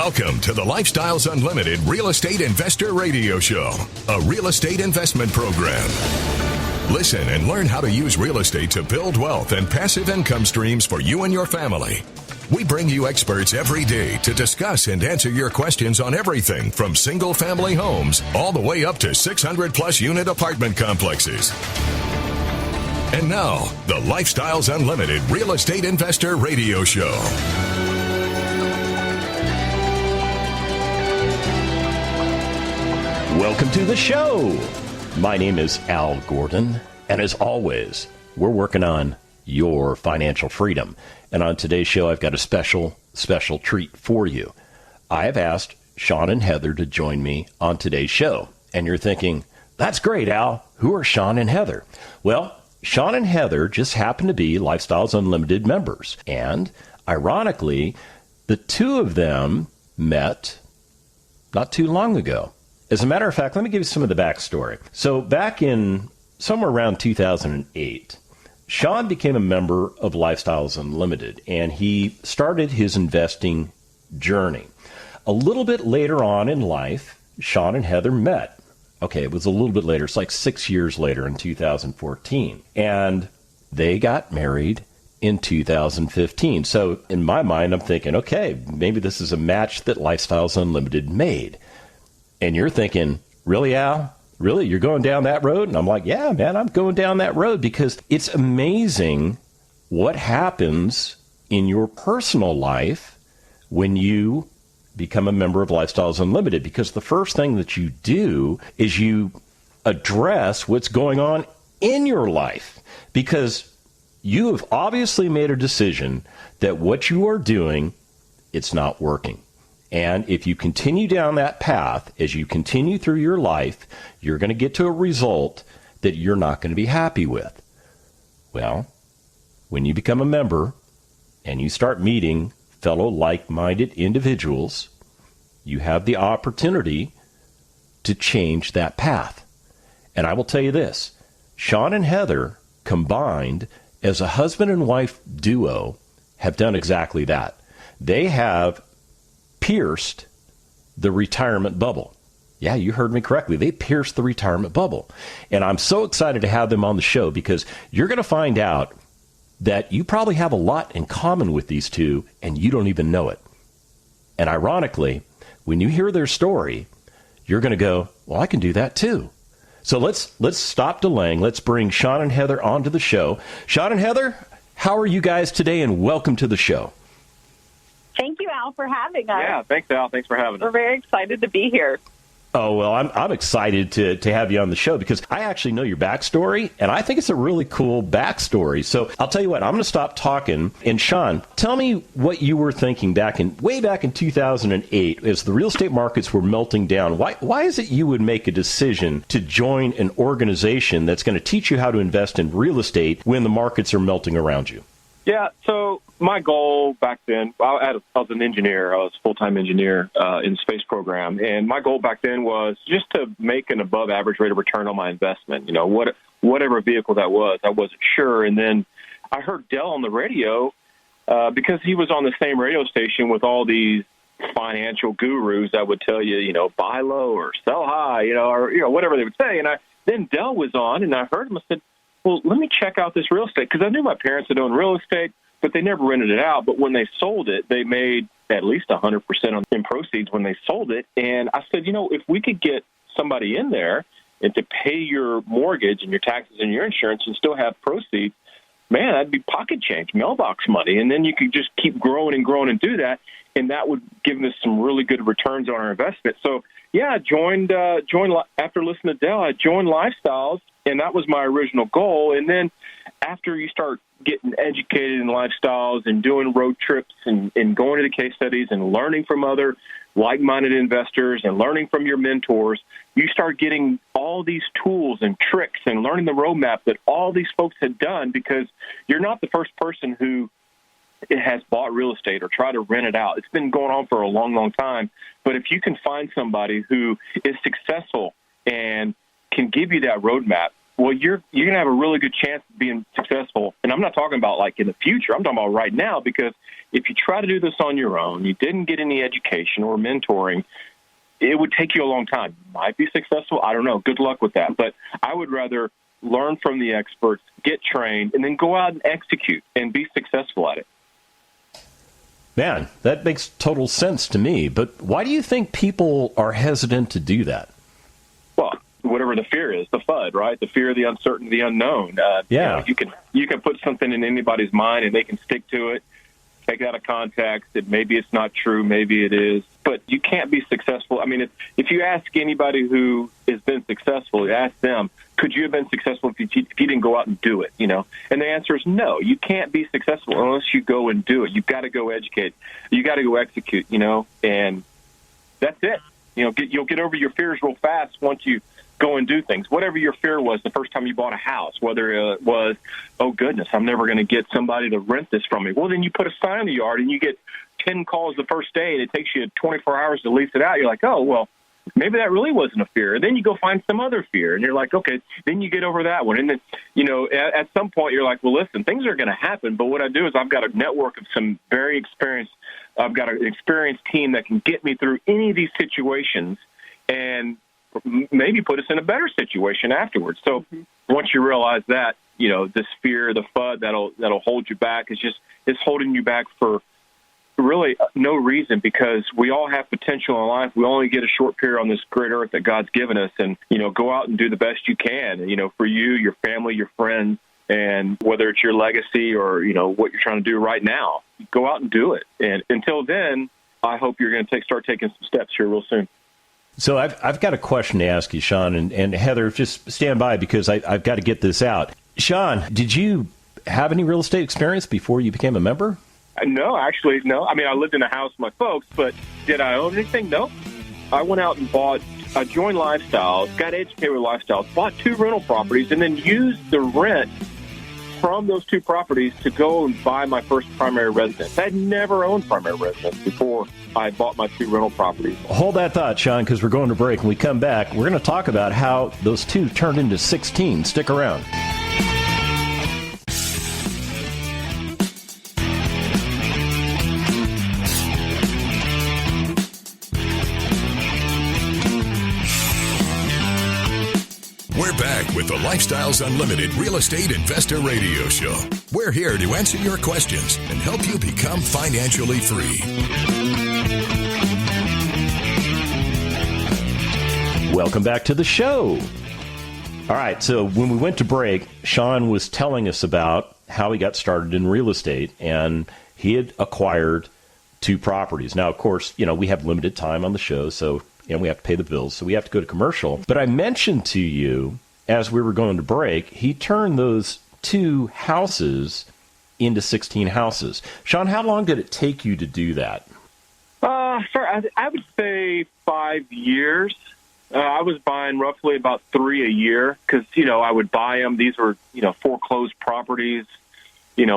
Welcome to the Lifestyles Unlimited Real Estate Investor Radio Show, a real estate investment program. Listen and learn how to use real estate to build wealth and passive income streams for you and your family. We bring you experts every day to discuss and answer your questions on everything from single-family homes all the way up to 600-plus unit apartment complexes. And now, the Lifestyles Unlimited Real Estate Investor Radio Show. Welcome to the show. My name is Al Gordon, and as always, we're working on your financial freedom. And on today's show, I've got a special treat for you. I have asked Shawn and Heather to join me on today's show. And you're thinking, that's great, Al. Who are Shawn and Heather? Well, Shawn and Heather just happen to be Lifestyles Unlimited members. And ironically, the two of them met not too long ago. As a matter of fact, let me give you some of the backstory. So back in somewhere around 2008, Shawn became a member of Lifestyles Unlimited, and he started his investing journey. A little bit later on in life, Shawn and Heather met. Okay, it was a little bit later. It's like 6 years later in 2014. And they got married in 2015. So in my mind, I'm thinking, okay, maybe this is a match that Lifestyles Unlimited made. And you're thinking, really, Al? Really? You're going down that road? And I'm like, yeah, man, I'm going down that road because it's amazing what happens in your personal life when you become a member of Lifestyles Unlimited. Because the first thing that you do is you address what's going on in your life. Because you have obviously made a decision that what you are doing, it's not working. And if you continue down that path, as you continue through your life, you're going to get to a result that you're not going to be happy with. Well, when you become a member and you start meeting fellow like-minded individuals, you have the opportunity to change that path. And I will tell you this, Shawn and Heather combined as a husband and wife duo have done exactly that. They have pierced the retirement bubble. Yeah, you heard me correctly. They pierced the retirement bubble. And I'm so excited to have them on the show because you're going to find out that you probably have a lot in common with these two and you don't even know it. And ironically, when you hear their story, you're going to go, well, I can do that too. So let's stop delaying. Let's bring Shawn and Heather onto the show. Shawn and Heather, how are you guys today? And welcome to the show. Thank you, Al, for having us. Yeah, thanks, Al. Thanks for having us. We're very excited to be here. Oh, well, I'm excited to have you on the show because I actually know your backstory, and I think it's a really cool backstory. So I'll tell you what, I'm going to stop talking. And Shawn, tell me what you were thinking way back in 2008 as the real estate markets were melting down. Why is it you would make a decision to join an organization that's going to teach you how to invest in real estate when the markets are melting around you? Yeah, so my goal back then, I was an engineer. I was a full-time engineer in the space program. And my goal back then was just to make an above-average rate of return on my investment. You know, whatever vehicle that was, I wasn't sure. And then I heard Dell on the radio because he was on the same radio station with all these financial gurus that would tell you, you know, buy low or sell high, or whatever they would say. And then Dell was on, and I heard him. I said, well, let me check out this real estate, because I knew my parents had owned real estate, but they never rented it out. But when they sold it, they made at least 100% in proceeds when they sold it. And I said, if we could get somebody in there and to pay your mortgage and your taxes and your insurance and still have proceeds, man, that'd be pocket change, mailbox money. And then you could just keep growing and growing and do that. And that would give us some really good returns on our investment. So, yeah, I joined after listening to Dell, I joined Lifestyles. And that was my original goal. And then after you start getting educated in lifestyles and doing road trips and going to the case studies and learning from other like-minded investors and learning from your mentors, you start getting all these tools and tricks and learning the roadmap that all these folks had done, because you're not the first person who has bought real estate or tried to rent it out. It's been going on for a long, long time. But if you can find somebody who is successful and can give you that roadmap, well, you're going to have a really good chance of being successful. And I'm not talking about like in the future. I'm talking about right now, because if you try to do this on your own, you didn't get any education or mentoring, it would take you a long time. You might be successful. I don't know. Good luck with that. But I would rather learn from the experts, get trained, and then go out and execute and be successful at it. Man, that makes total sense to me. But why do you think people are hesitant to do that? Well, whatever the fear is, the FUD, right? The fear of the uncertain, the unknown. Yeah. You can put something in anybody's mind and they can stick to it, take it out of context, and maybe it's not true, maybe it is. But you can't be successful. I mean, if you ask anybody who has been successful, you ask them, could you have been successful if you didn't go out and do it, And the answer is no. You can't be successful unless you go and do it. You've got to go educate. You got to go execute, and that's it. You'll get over your fears real fast once you go and do things. Whatever your fear was the first time you bought a house, whether it was, oh, goodness, I'm never going to get somebody to rent this from me. Well, then you put a sign in the yard and you get 10 calls the first day and it takes you 24 hours to lease it out. You're like, oh, well, maybe that really wasn't a fear. And then you go find some other fear and you're like, okay, then you get over that one. And then, at some point you're like, well, listen, things are going to happen. But what I do is I've got a network of some very experienced, I've got an experienced team that can get me through any of these situations and maybe put us in a better situation afterwards. So once you realize that, this fear, the FUD that'll hold you back it's holding you back for really no reason, because we all have potential in life. We only get a short period on this great earth that God's given us, and, go out and do the best you can, for you, your family, your friends, and whether it's your legacy or, what you're trying to do right now, go out and do it. And until then, I hope you're going to start taking some steps here real soon. So I've got a question to ask you, Shawn, and Heather, just stand by because I've got to get this out. Shawn, did you have any real estate experience before you became a member? No, actually, no. I mean, I lived in a house with my folks, but did I own anything? No. I went out and I joined Lifestyles, got educated with Lifestyles, bought 2 rental properties, and then used the rent from those 2 properties to go and buy my first primary residence. I'd never owned primary residence before I bought my 2 rental properties. Hold that thought, Shawn, because we're going to break. When we come back, we're going to talk about how those 2 turned into 16. Stick around. We're back with the Lifestyles Unlimited Real Estate Investor Radio Show. We're here to answer your questions and help you become financially free. Welcome back to the show. All right, so when we went to break, Shawn was telling us about how he got started in real estate, and he had acquired 2 properties. Now, of course, we have limited time on the show, and we have to pay the bills, so we have to go to commercial. But I mentioned to you, as we were going to break, he turned those 2 houses into 16 houses. Shawn, how long did it take you to do that? I would say 5 years. I was buying roughly about 3 a year because, I would buy them. These were, foreclosed properties,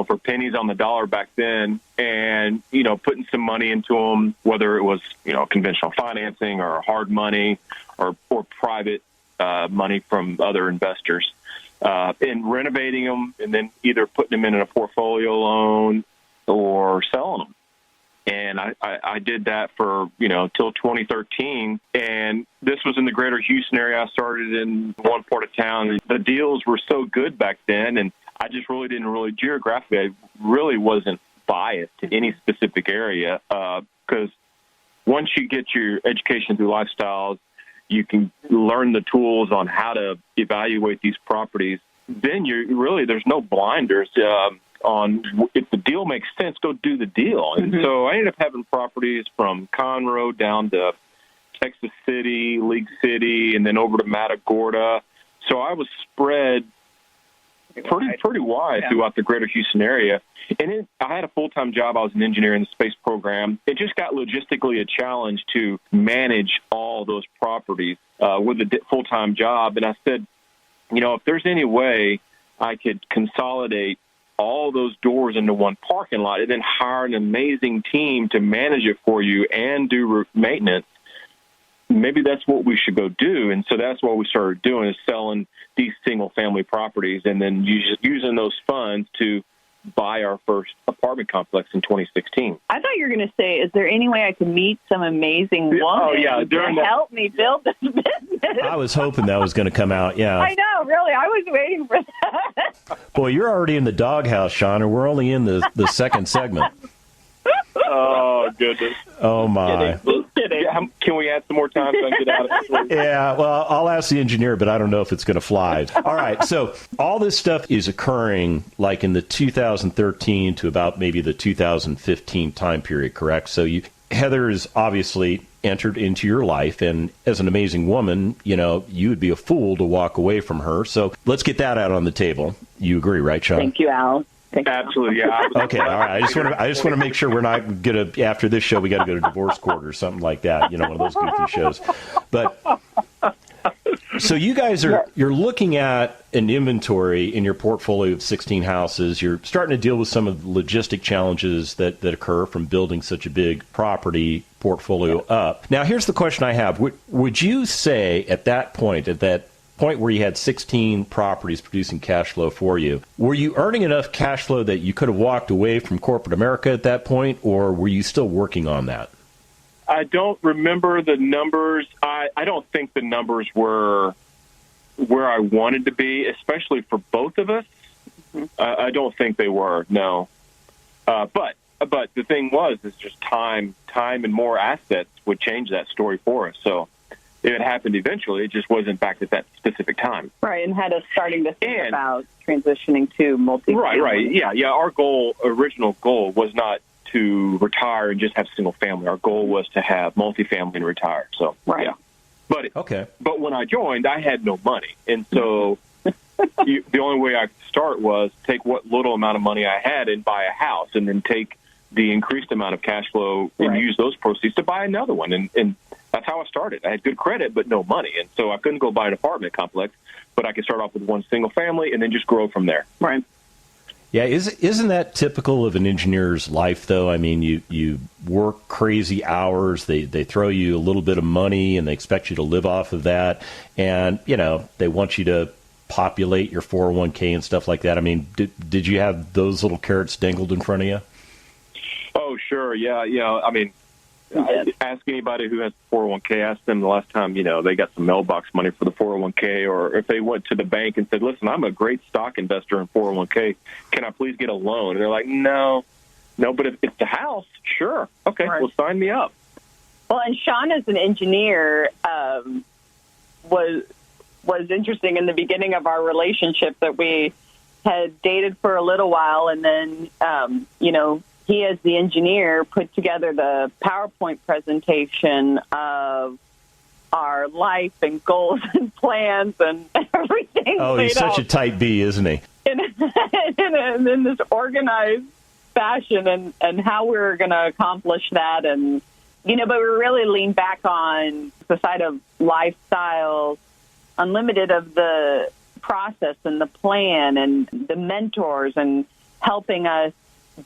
for pennies on the dollar back then, and, putting some money into them, whether it was, conventional financing or hard money or private money from other investors, and renovating them and then either putting them in a portfolio loan or selling them. And I did that for, till 2013. And this was in the greater Houston area. I started in one part of town. The deals were so good back then, and I just geographically, I really wasn't biased to any specific area, because once you get your education through Lifestyles, you can learn the tools on how to evaluate these properties. Then there's no blinders on if the deal makes sense, go do the deal. And so I ended up having properties from Conroe down to Texas City, League City, and then over to Matagorda. So I was spread pretty wide throughout the greater Houston area. And I had a full-time job. I was an engineer in the space program. It just got logistically a challenge to manage all those properties with a full-time job. And I said, if there's any way I could consolidate all those doors into one parking lot and then hire an amazing team to manage it for you and do maintenance, maybe that's what we should go do. And so that's what we started doing, is selling these single-family properties and then using those funds to buy our first apartment complex in 2016. I thought you were going to say, is there any way I could meet some amazing woman to help me build this business? I was hoping that was going to come out, yeah. I know, really. I was waiting for that. Boy, you're already in the doghouse, Shawn, and we're only in the second segment. Oh, goodness. Oh, my. Can we add some more time so I can get out of this? Yeah, well, I'll ask the engineer, but I don't know if it's going to fly. All right, so all this stuff is occurring like in the 2013 to about maybe the 2015 time period, correct? So Heather is obviously entered into your life, and as an amazing woman, you would be a fool to walk away from her. So let's get that out on the table. You agree, right, Shawn? Thank you, Al. Absolutely, yeah. Okay, all right. I just want to make sure we're not gonna, after this show, we got to go to divorce court or something like that. One of those goofy shows. But so you guys you're looking at an inventory in your portfolio of 16 houses. You're starting to deal with some of the logistic challenges that occur from building such a big property portfolio up. Now, here's the question I have: Would you say at that point where you had 16 properties producing cash flow for you, were you earning enough cash flow that you could have walked away from corporate America at that point, or were you still working on that? I don't remember the numbers. I don't think the numbers were where I wanted to be, especially for both of us. I don't think they were, no. But the thing is just time and more assets would change that story for us. So it happened eventually. It just wasn't back at that specific time. Right, and had us starting to think about transitioning to multifamily. Right. Yeah. Our original goal was not to retire and just have single family. Our goal was to have multifamily and retire. So, right. Yeah. But when I joined, I had no money. And so the only way I could start was take what little amount of money I had and buy a house, and then take the increased amount of cash flow and use those proceeds to buy another one. And that's how I started. I had good credit, but no money. And so I couldn't go buy an apartment complex, but I could start off with one single family and then just grow from there. Right. Yeah, isn't that typical of an engineer's life, though? I mean, you work crazy hours, they throw you a little bit of money, and they expect you to live off of that. And, they want you to populate your 401k and stuff like that. I mean, did you have those little carrots dangled in front of you? Oh, sure. Yeah. I mean, ask anybody who has 401k, ask them the last time, they got some mailbox money for the 401k, or if they went to the bank and said, listen, I'm a great stock investor in 401k. Can I please get a loan? And they're like, no, but if it's the house, sure. Okay, well, sign me up. Well, and Shawn, as an engineer, was interesting in the beginning of our relationship, that we had dated for a little while, and then, he, as the engineer, put together the PowerPoint presentation of our life and goals and plans and everything. Oh, he's such a type B, isn't he? In this organized fashion, and how we were going to accomplish that. And, but we really leaned back on the side of lifestyle unlimited, of the process and the plan and the mentors and helping us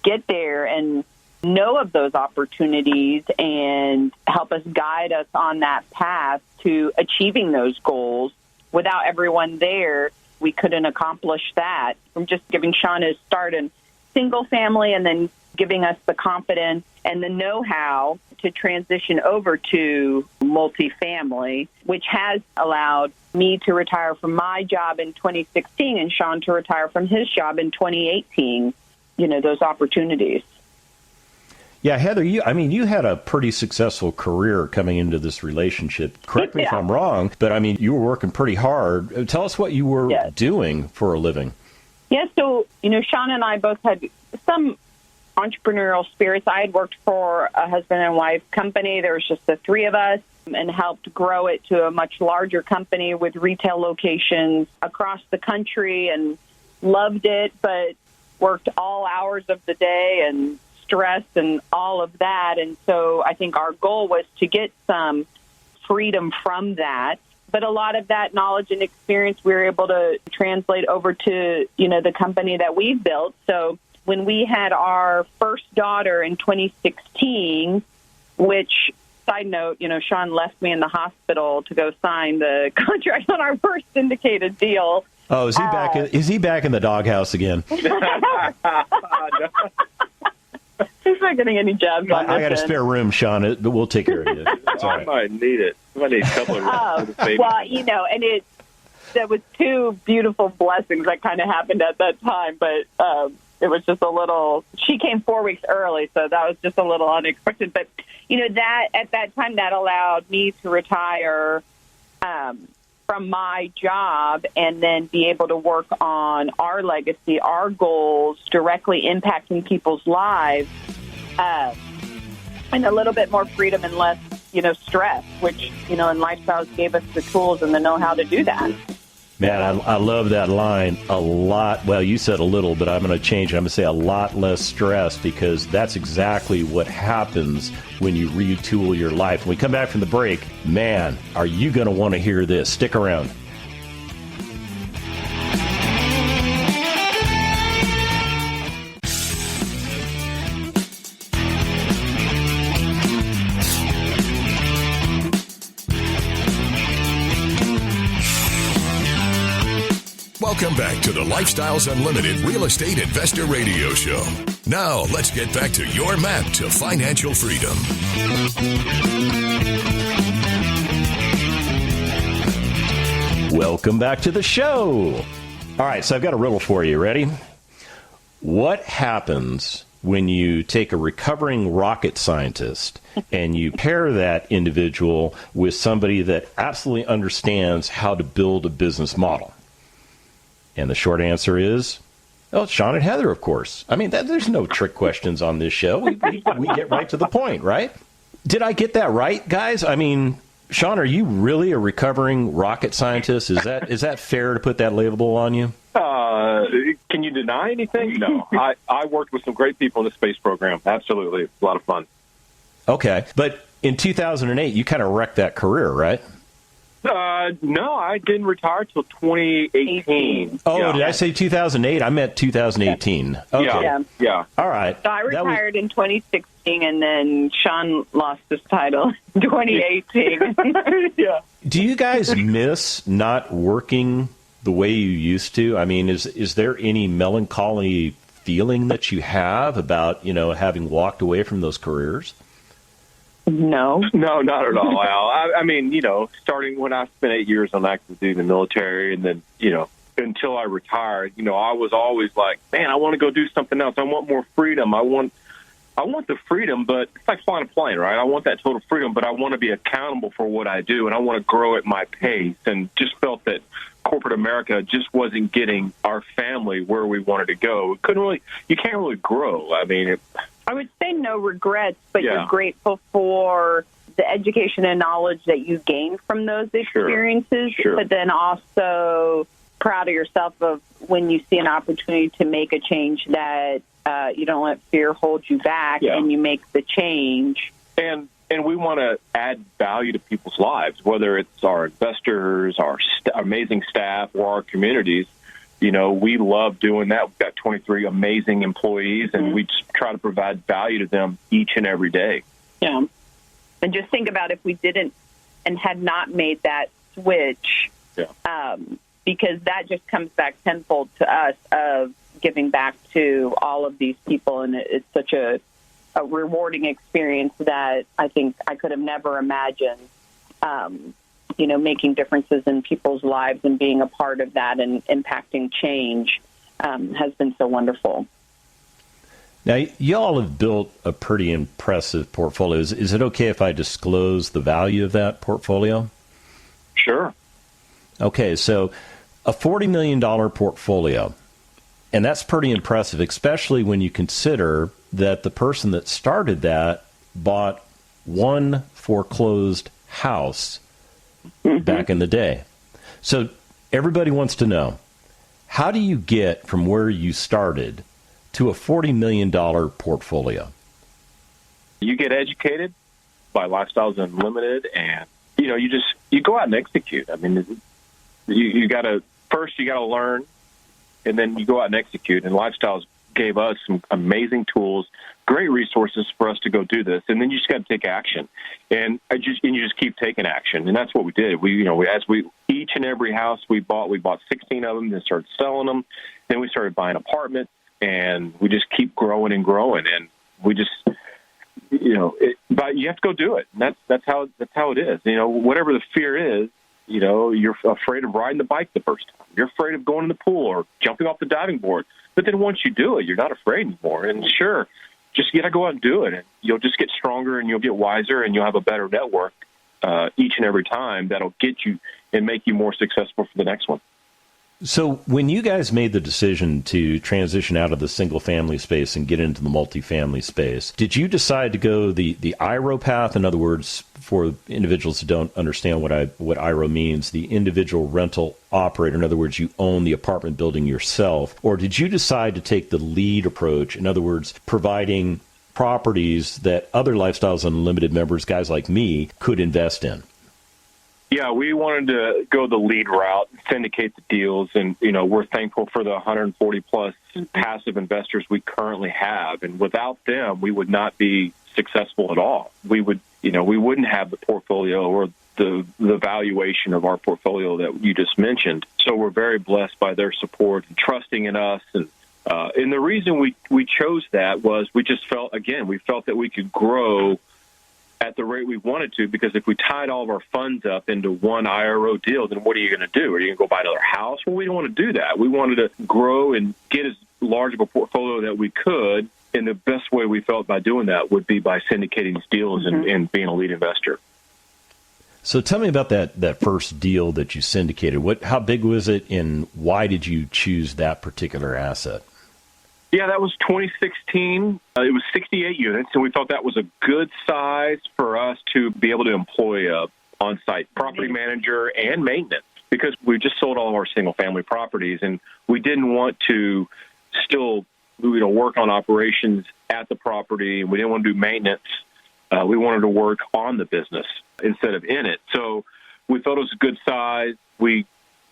get there and know of those opportunities and help us guide us on that path to achieving those goals. Without everyone there, we couldn't accomplish that. From just giving Shawn his start in single family and then giving us the confidence and the know-how to transition over to multifamily, which has allowed me to retire from my job in 2016 and Shawn to retire from his job in 2018. Those opportunities. Yeah, Heather, you had a pretty successful career coming into this relationship. Correct me if I'm wrong, but you were working pretty hard. Tell us what you were doing for a living. Yeah, so, Shawn and I both had some entrepreneurial spirits. I had worked for a husband and wife company. There was just the three of us, and helped grow it to a much larger company with retail locations across the country, and loved it, but worked all hours of the day and stress and all of that. And so I think our goal was to get some freedom from that. But a lot of that knowledge and experience we were able to translate over to, the company that we've built. So when we had our first daughter in 2016, which side note, Shawn left me in the hospital to go sign the contract on our first syndicated deal. Oh, is he back? Is he back in the doghouse again? He's not getting any jobs. I got a spare room, Shawn, but we'll take care of it. I might need it. I might need a couple of rooms. Well, and there was two beautiful blessings that kind of happened at that time, but it was just a little. She came 4 weeks early, so that was just a little unexpected. But that at that time that allowed me to retire from my job and then be able to work on our legacy, our goals, directly impacting people's lives, and a little bit more freedom and less, stress, which, in Lifestyles gave us the tools and the know-how to do that. Man, I love that line a lot. Well, you said a little, but I'm going to change it. I'm going to say a lot less stress, because that's exactly what happens when you retool your life. When we come back from the break, man, are you going to want to hear this? Stick around. Welcome back to the Lifestyles Unlimited Real Estate Investor Radio Show. Now, let's get back to your map to financial freedom. Welcome back to the show. All right, so I've got a riddle for you. Ready? What happens when you take a recovering rocket scientist and you pair that individual with somebody that absolutely understands how to build a business model? And the short answer is, it's Shawn and Heather, of course. I mean, there's no trick questions on this show. We get right to the point, right? Did I get that right, guys? I mean, Shawn, are you really a recovering rocket scientist? Is that fair to put that label on you? Can you deny anything? No. I worked with some great people in the space program. Absolutely. It's a lot of fun. Okay. But in 2008, you kind of wrecked that career, right? No, I didn't retire till 2018. Oh, yeah. Did I say 2008? I meant 2018. Okay. Yeah. All right. So I retired in 2016, and then Shawn lost his title in 2018. Yeah. Do you guys miss not working the way you used to? I mean, is there any melancholy feeling that you have about, having walked away from those careers? No, not at all, Al. I mean, starting when I spent 8 years on active duty in the military, and then, until I retired, I was always like, man, I want to go do something else. I want more freedom. I want the freedom, but it's like flying a plane, right? I want that total freedom, but I want to be accountable for what I do, and I want to grow at my pace, and just felt that corporate America just wasn't getting our family where we wanted to go. You can't really grow. I mean, I would say no regrets, but Yeah. you're grateful for the education and knowledge that you gained from those experiences, Sure. but then also proud of yourself of when you see an opportunity to make a change that you don't let fear hold you back, and you make the change. And we want to add value to people's lives, whether it's our investors, our amazing staff, or our communities. We love doing that. We've got 23 amazing employees, and we just try to provide value to them each and every day. Yeah. And just think about if we didn't and had not made that switch, because that just comes back tenfold to us of giving back to all of these people. And it's such a rewarding experience that I think I could have never imagined, making differences in people's lives and being a part of that and impacting change has been so wonderful. Now, y'all have built a pretty impressive portfolio. Is it okay if I disclose the value of that portfolio? Sure. Okay, so a $40 million portfolio, and that's pretty impressive, especially when you consider that the person that started that bought one foreclosed house back in the day. So everybody wants to know, how do you get from where you started to a $40 million portfolio? You get educated by Lifestyles Unlimited, and you go out and execute. I mean, you got to learn, and then you go out and execute. And Lifestyles gave us some amazing tools, great resources for us to go do this. And then you just got to take action. And you just keep taking action. And that's what we did. Each and every house we bought 16 of them, then started selling them. Then we started buying apartments, and we just keep growing and growing. And we just, but you have to go do it. And that's how it is. Whatever the fear is, you're afraid of riding the bike the first time. You're afraid of going in the pool or jumping off the diving board. But then once you do it, you're not afraid anymore. And sure, just you got to go out and do it. And you'll just get stronger, and you'll get wiser, and you'll have a better network each and every time that'll get you and make you more successful for the next one. So when you guys made the decision to transition out of the single-family space and get into the multifamily space, did you decide to go the IRO path? In other words, for individuals who don't understand what IRO means, the individual rental operator. In other words, you own the apartment building yourself. Or did you decide to take the lead approach? In other words, providing properties that other Lifestyles Unlimited members, guys like me, could invest in? Yeah, we wanted to go the lead route, syndicate the deals, and, we're thankful for the 140-plus passive investors we currently have. And without them, we would not be successful at all. We wouldn't have the portfolio or the valuation of our portfolio that you just mentioned. So we're very blessed by their support and trusting in us. And the reason we chose that was we felt that we could grow at the rate we wanted to, because if we tied all of our funds up into one IRO deal, then what are you going to do? Are you going to go buy another house? Well, we don't want to do that. We wanted to grow and get as large of a portfolio that we could, and the best way we felt by doing that would be by syndicating these deals and being a lead investor. So tell me about that first deal that you syndicated. How big was it, and why did you choose that particular asset? Yeah, that was 2016. It was 68 units, and we thought that was a good size for us to be able to employ a on-site property manager and maintenance, because we just sold all of our single-family properties, and we didn't want to still work on operations at the property, and we didn't want to do maintenance. We wanted to work on the business instead of in it. So we thought it was a good size. We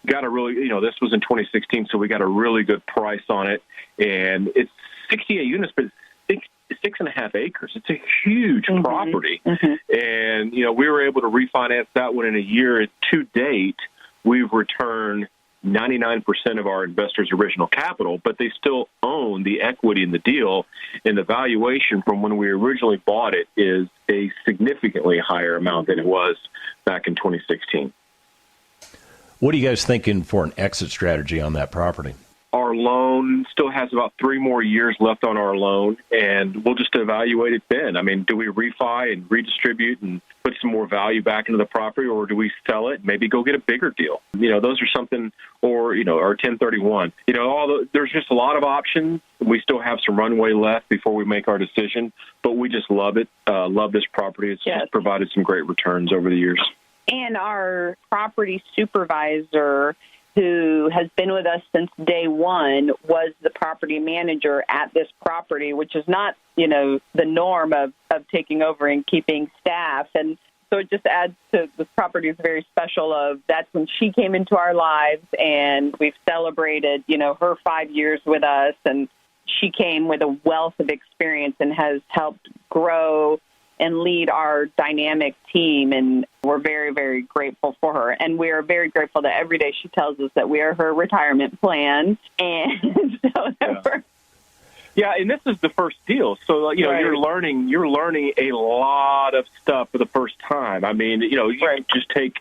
got a really, this was in 2016, so we got a really good price on it. And it's 68 units, but it's 6.5 acres. It's a huge property. And, we were able to refinance that one in a year. To date, we've returned 99% of our investors' original capital, but they still own the equity in the deal. And the valuation from when we originally bought it is a significantly higher amount than it was back in 2016. What are you guys thinking for an exit strategy on that property? Our loan still has about 3 more years left on our loan, and we'll just evaluate it then. I mean, do we refi and redistribute and put some more value back into the property, or do we sell it, maybe go get a bigger deal? Those are something, or, our 1031. There's just a lot of options. We still have some runway left before we make our decision, but we just love it, love this property. It's just provided some great returns over the years. And our property supervisor, who has been with us since day one, was the property manager at this property, which is not, the norm of taking over and keeping staff. And so it just adds to this property is very special. That's when she came into our lives, and we've celebrated, her 5 years with us. And she came with a wealth of experience and has helped grow and lead our dynamic team, and we're very, very grateful for her. And we are very grateful that every day she tells us that we are her retirement plan. And and this is the first deal, so you're learning a lot of stuff for the first time. I mean, you just take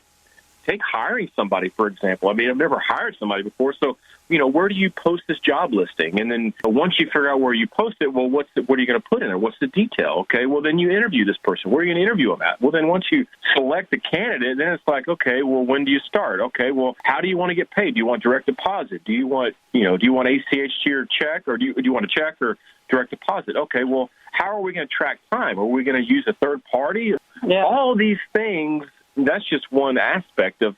hiring somebody, for example. I mean, I've never hired somebody before, so where do you post this job listing? And then once you figure out where you post it, well, what are you going to put in there? What's the detail? Okay, well, then you interview this person. Where are you going to interview them at? Well, then once you select the candidate, then it's like, okay, well, when do you start? Okay, well, how do you want to get paid? Do you want direct deposit? Do you want ACH to your check, or do you want a check or direct deposit? Okay, well, how are we going to track time? Are we going to use a third party? Yeah. All these things, that's just one aspect of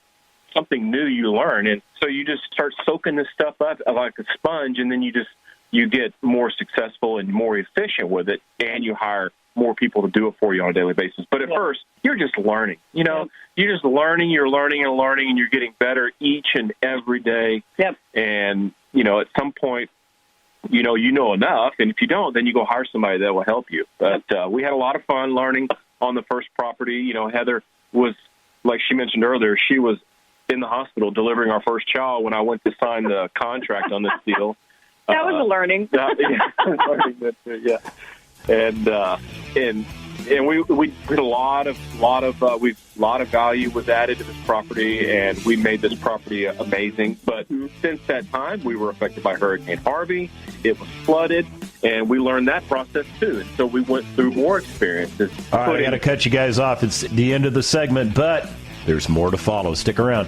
something new you learn. And so you just start soaking this stuff up like a sponge, and then you get more successful and more efficient with it, and you hire more people to do it for you on a daily basis. But at first, you're just learning. You're just learning, you're learning and learning, and you're getting better each and every day. Yep. And, at some point, you know enough. And if you don't, then you go hire somebody that will help you. But we had a lot of fun learning on the first property. You know, Heather was, like she mentioned earlier, she was in the hospital delivering our first child when I went to sign the contract on this deal. That was a learning. Yeah. And we did a lot of value was added to this property, and we made this property amazing. But since that time, we were affected by Hurricane Harvey. It was flooded, and we learned that process too. And so we went through more experiences. All right, I got to cut you guys off. It's the end of the segment, but there's more to follow. Stick around.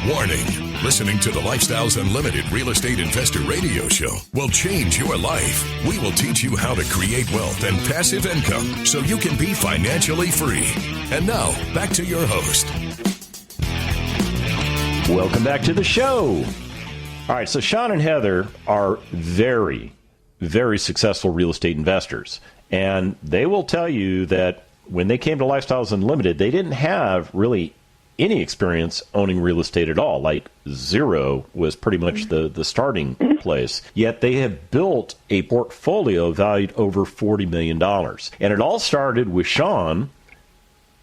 Warning. Listening to the Lifestyles Unlimited Real Estate Investor Radio Show will change your life. We will teach you how to create wealth and passive income so you can be financially free. And now, back to your host. Welcome back to the show. All right, so Shawn and Heather are very, very successful real estate investors. And they will tell you that when they came to Lifestyles Unlimited, they didn't have really any experience owning real estate at all. Like zero was pretty much the starting place. Yet they have built a portfolio valued over $40 million. And it all started with Shawn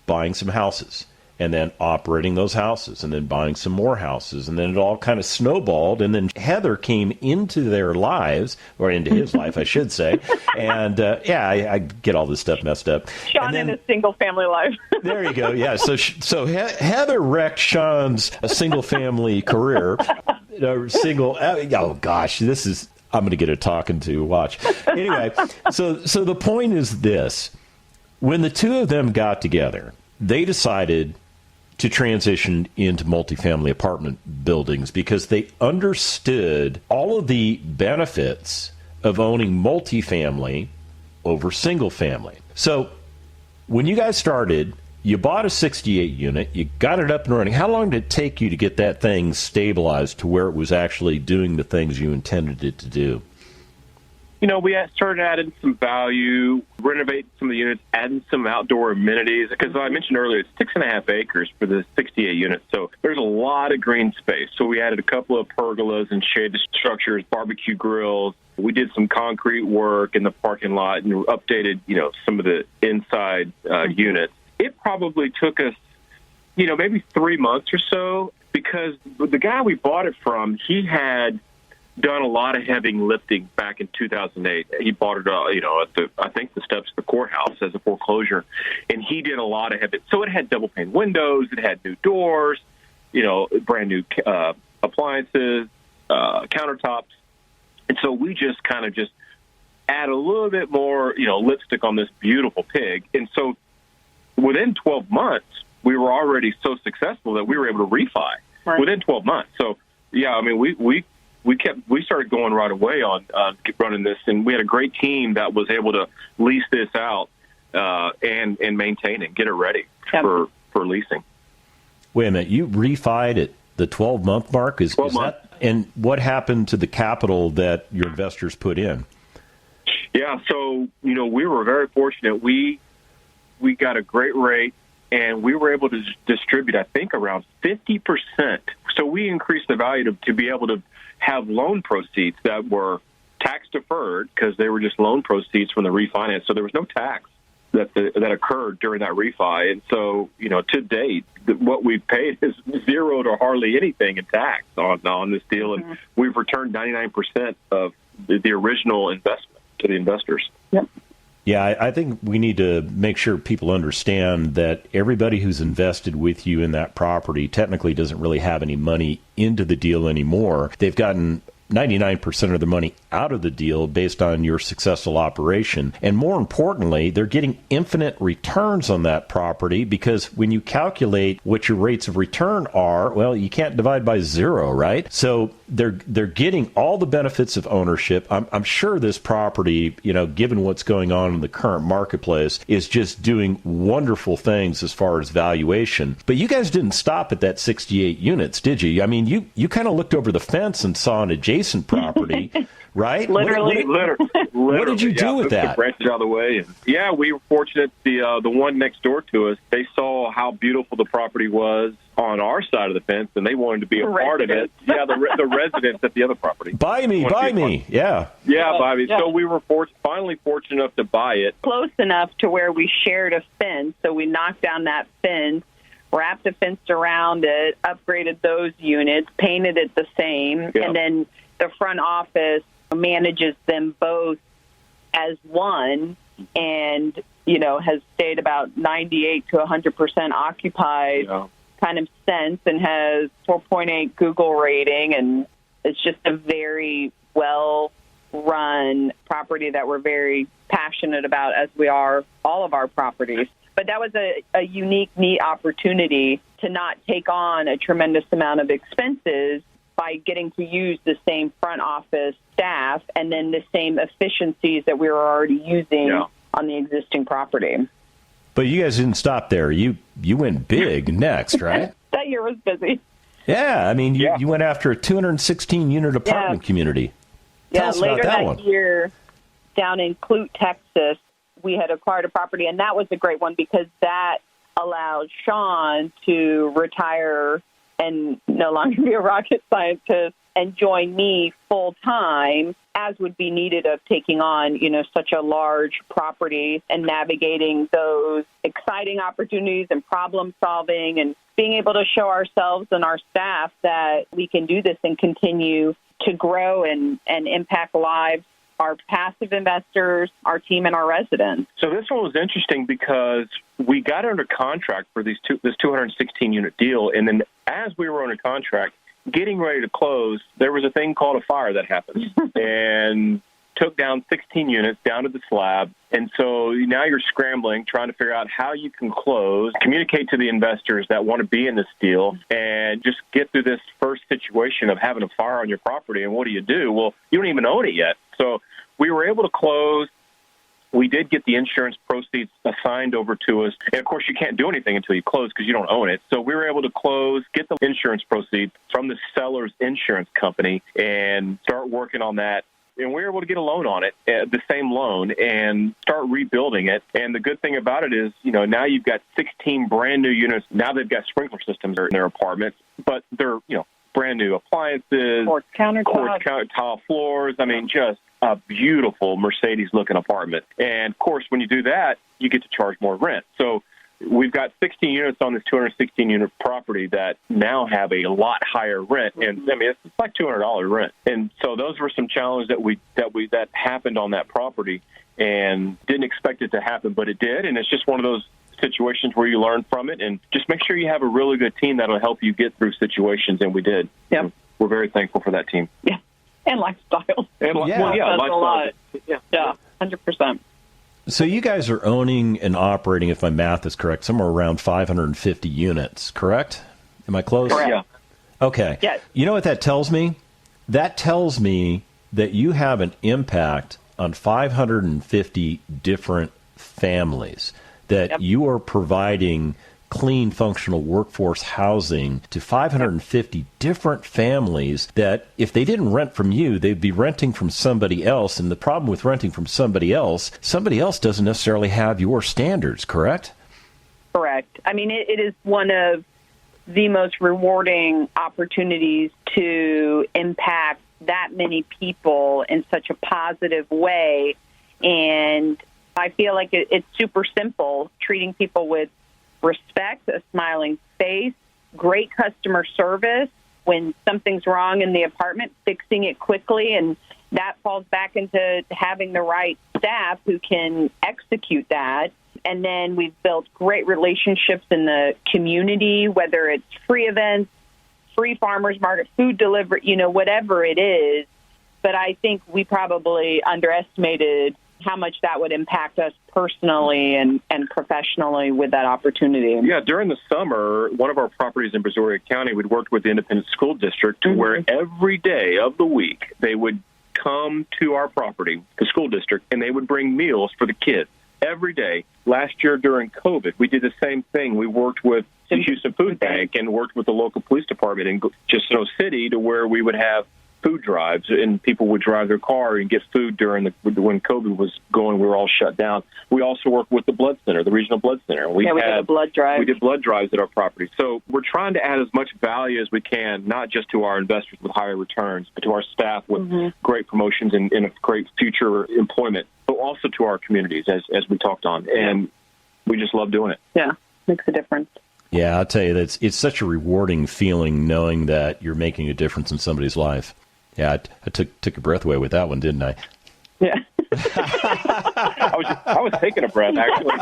buying some houses and then operating those houses and then buying some more houses. And then it all kind of snowballed. And then Heather came into their lives, or into his life, I should say. And I get all this stuff messed up. Shawn in his single family life. There you go. Yeah. So Heather wrecked Shawn's single family career. Oh gosh, I'm going to get a talking to. Watch. Anyway, so the point is this: when the two of them got together, they decided to transition into multifamily apartment buildings because they understood all of the benefits of owning multifamily over single family. So when you guys started, you bought a 68 unit, you got it up and running. How long did it take you to get that thing stabilized to where it was actually doing the things you intended it to do? You know, we started adding some value, renovating some of the units, adding some outdoor amenities. Because I mentioned earlier, it's 6.5 acres for the 68 units. So there's a lot of green space. So we added a couple of pergolas and shaded structures, barbecue grills. We did some concrete work in the parking lot and updated, some of the inside units. It probably took us, maybe 3 months or so, because the guy we bought it from, he had done a lot of heavy lifting back in 2008. He bought it, at the steps of the courthouse as a foreclosure, and he did a lot of heavy. So it had double pane windows, it had new doors, brand new appliances, countertops, and so we just kind of add a little bit more, lipstick on this beautiful pig, and so within 12 months we were already so successful that we were able to refi within 12 months. So yeah, I mean we started going right away on running this, and we had a great team that was able to lease this out and maintain it, get it ready for leasing. Wait a minute, you refied at the 12-month mark? Is that? And what happened to the capital that your investors put in? Yeah, so we were very fortunate. We got a great rate, and we were able to distribute, I think, around 50%. So we increased the value to be able to have loan proceeds that were tax deferred because they were just loan proceeds from the refinance. So there was no tax that occurred during that refi. And so, to date, what we've paid is zero to hardly anything in tax on this deal. Mm-hmm. And we've returned 99% of the original investment to the investors. Yep. Yeah, I think we need to make sure people understand that everybody who's invested with you in that property technically doesn't really have any money into the deal anymore. They've gotten 99% of the money out of the deal based on your successful operation. And more importantly, they're getting infinite returns on that property because when you calculate what your rates of return are, well, you can't divide by zero, right? So they're getting all the benefits of ownership. I'm sure this property, given what's going on in the current marketplace, is just doing wonderful things as far as valuation. But you guys didn't stop at that 68 units, did you? I mean, you kind of looked over the fence and saw an adjacent property property, right? Literally. What did you do with that? The branches out of the way. And, yeah, we were fortunate. The one next door to us, they saw how beautiful the property was on our side of the fence, and they wanted to be a part of it. Yeah, the residents at the other property. Buy me. Yeah. Yeah, buy me. Yeah. So we were finally fortunate enough to buy it. Close enough to where we shared a fence, so we knocked down that fence, wrapped a fence around it, upgraded those units, painted it the same, and then the front office manages them both as one and, has stayed about 98 to 100% occupied kind of since, and has 4.8 Google rating, and it's just a very well-run property that we're very passionate about, as we are all of our properties. But that was a unique, neat opportunity to not take on a tremendous amount of expenses by getting to use the same front office staff and then the same efficiencies that we were already using on the existing property. But you guys didn't stop there. You went big next, right? That year was busy. Yeah, I mean, you went after a 216-unit apartment community. Tell us later about that one. Year, down in Clute, Texas, we had acquired a property, and that was a great one because that allowed Shawn to retire and no longer be a rocket scientist and join me full-time, as would be needed of taking on, such a large property and navigating those exciting opportunities and problem-solving and being able to show ourselves and our staff that we can do this and continue to grow and impact lives, our passive investors, our team, and our residents. So this one was interesting because we got under contract for this 216-unit deal, and then as we were under contract, getting ready to close, there was a thing called a fire that happened and took down 16 units down to the slab. And so now you're scrambling, trying to figure out how you can close, communicate to the investors that want to be in this deal, and just get through this first situation of having a fire on your property. And what do? Well, you don't even own it yet. So we were able to close. We did get the insurance proceeds assigned over to us. And, of course, you can't do anything until you close because you don't own it. So we were able to close, get the insurance proceeds from the seller's insurance company, and start working on that. And we were able to get a loan on it, the same loan, and start rebuilding it. And the good thing about it is, now you've got 16 brand-new units. Now they've got sprinkler systems in their apartments, but they're, brand new appliances, quartz countertop, tile floors. I mean, just a beautiful Mercedes-looking apartment. And, of course, when you do that, you get to charge more rent. So we've got 16 units on this 216-unit property that now have a lot higher rent. And, I mean, it's like $200 rent. And so those were some challenges that happened on that property, and didn't expect it to happen, but it did. And it's just one of those situations where you learn from it, and just make sure you have a really good team that'll help you get through situations, and we did. Yep. We're very thankful for that team. Yeah, and lifestyle. Lifestyle. Yeah, 100%. So you guys are owning and operating, if my math is correct, somewhere around 550 units, correct? Am I close? Correct. Yeah. Okay. Yes. You know what that tells me? That tells me that you have an impact on 550 different families, that you are providing clean, functional workforce housing to 550 different families that if they didn't rent from you, they'd be renting from somebody else. And the problem with renting from somebody else doesn't necessarily have your standards, correct? Correct. I mean, it is one of the most rewarding opportunities to impact that many people in such a positive way. And I feel like it's super simple, treating people with respect, a smiling face, great customer service. When something's wrong in the apartment, fixing it quickly, and that falls back into having the right staff who can execute that. And then we've built great relationships in the community, whether it's free events, free farmers market, food delivery, whatever it is. But I think we probably underestimated how much that would impact us personally and professionally with that opportunity. Yeah, during the summer, one of our properties in Brazoria County, we'd worked with the Independent School District to where every day of the week they would come to our property, the school district, and they would bring meals for the kids every day. Last year during COVID, we did the same thing. We worked with the Houston Food Bank and worked with the local police department in Chisano City to where we would have food drives, and people would drive their car and get food during when COVID was going. We were all shut down. We also worked with the blood center, the regional blood center. We did a blood drive. We did blood drives at our property. So we're trying to add as much value as we can, not just to our investors with higher returns, but to our staff with great promotions and a great future employment, but also to our communities, as we talked on. And we just love doing it. Yeah, makes a difference. Yeah, I'll tell you, it's such a rewarding feeling knowing that you're making a difference in somebody's life. Yeah, I took your breath away with that one, didn't I? Yeah. I was taking a breath, actually.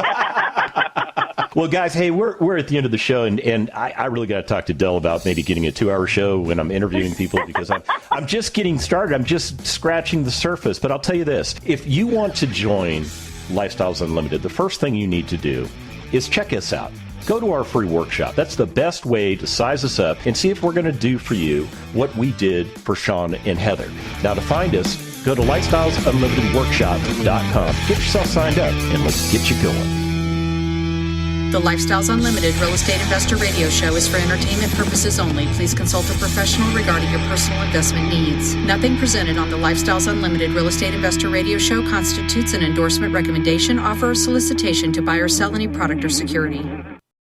Well, guys, hey, we're at the end of the show, and I really got to talk to Del about maybe getting a 2-hour show when I'm interviewing people, because I'm just getting started. I'm just scratching the surface. But I'll tell you this. If you want to join Lifestyles Unlimited, the first thing you need to do is check us out. Go to our free workshop. That's the best way to size us up and see if we're going to do for you what we did for Shawn and Heather. Now, to find us, go to lifestylesunlimitedworkshop.com. Get yourself signed up, and let's get you going. The Lifestyles Unlimited Real Estate Investor Radio Show is for entertainment purposes only. Please consult a professional regarding your personal investment needs. Nothing presented on the Lifestyles Unlimited Real Estate Investor Radio Show constitutes an endorsement, recommendation, offer, or solicitation to buy or sell any product or security.